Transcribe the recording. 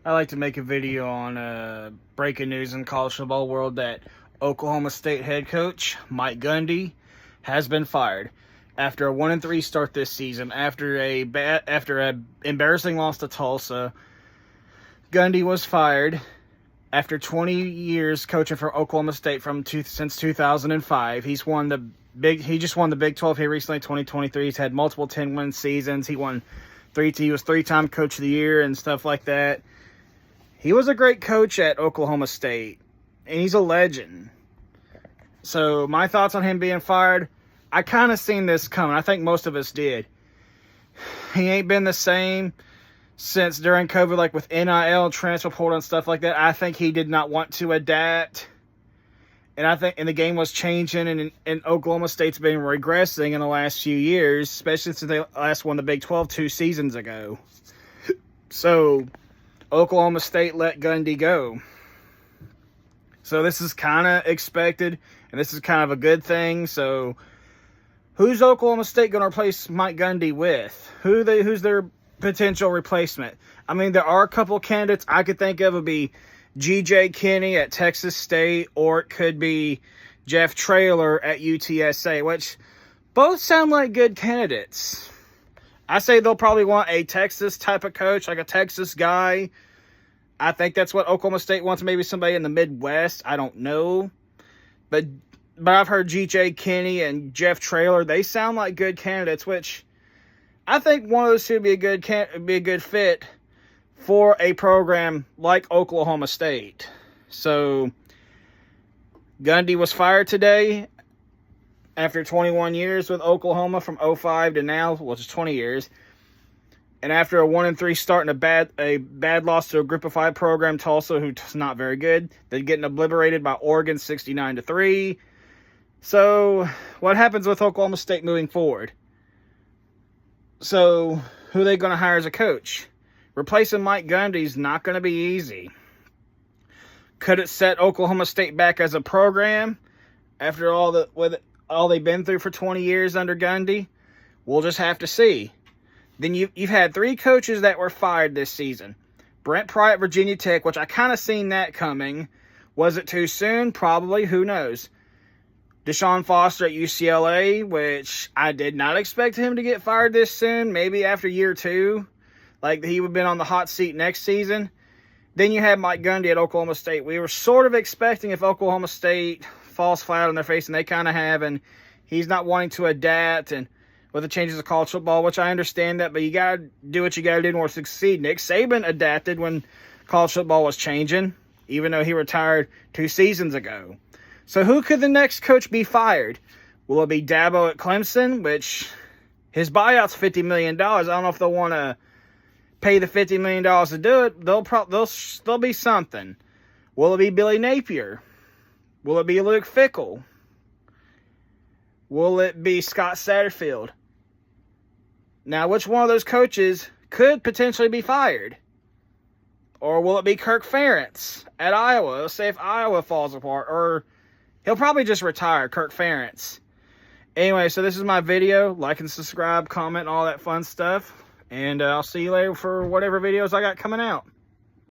I like to make a video on breaking news in college football world that Oklahoma State head coach Mike Gundy has been fired after a 1-3 start this season. After a embarrassing loss to Tulsa, Gundy was fired after 20 years coaching for Oklahoma State since 2005. He just won the Big 12 here recently, 2023. He's had multiple 10-win seasons. He was 3-time coach of the year and stuff like that. He was a great coach at Oklahoma State, and he's a legend. So my thoughts on him being fired, I kind of seen this coming. I think most of us did. He ain't been the same since during COVID, like with NIL, transfer portal, and stuff like that. I think he did not want to adapt. And the game was changing, and Oklahoma State's been regressing in the last few years, especially since they last won the Big 12 2 seasons ago. So Oklahoma State let Gundy go. So this is kind of expected, and this is kind of a good thing. So who's Oklahoma State going to replace Mike Gundy with? Who's their potential replacement? I mean, there are a couple candidates I could think of. Would be G.J. Kinney at Texas State, or it could be Jeff Traylor at UTSA, which both sound like good candidates. I say they'll probably want a Texas type of coach, like a Texas guy. I think that's what Oklahoma State wants, maybe somebody in the Midwest. I don't know. But I've heard G.J. Kinney and Jeff Traylor, they sound like good candidates, which I think one of those two would be a good fit for a program like Oklahoma State. So Gundy was fired today after 21 years with Oklahoma, from 05 to now, which is 20 years. And after a 1-3 start and a bad loss to a Group of 5 program, Tulsa, who's not very good, they're getting obliterated by Oregon 69-3. So what happens with Oklahoma State moving forward? So who are they going to hire as a coach? Replacing Mike Gundy is not going to be easy. Could it set Oklahoma State back as a program after all they've been through for 20 years under Gundy? We'll just have to see. Then you've had 3 coaches that were fired this season. Brent Pry at Virginia Tech, which I kind of seen that coming. Was it too soon? Probably. Who knows? Deshaun Foster at UCLA, which I did not expect him to get fired this soon. Maybe after year 2. Like, he would have been on the hot seat next season. Then you have Mike Gundy at Oklahoma State. We were sort of expecting, if Oklahoma State falls flat on their face, and they kind of have, and he's not wanting to adapt, and with the changes of college football, which I understand that, but you got to do what you got to do in order to succeed. Nick Saban adapted when college football was changing, even though he retired 2 seasons ago. So who could the next coach be fired? Will it be Dabo at Clemson, which his buyout's $50 million. I don't know if they'll want to pay the $50 million to do it. There'll be something. Will it be Billy Napier? Will it be Luke Fickell? Will it be Scott Satterfield? Now, which one of those coaches could potentially be fired? Or will it be Kirk Ferentz at Iowa? Let's say if Iowa falls apart. Or he'll probably just retire, Kirk Ferentz. Anyway, so this is my video. Like and subscribe, comment, all that fun stuff. And I'll see you later for whatever videos I got coming out.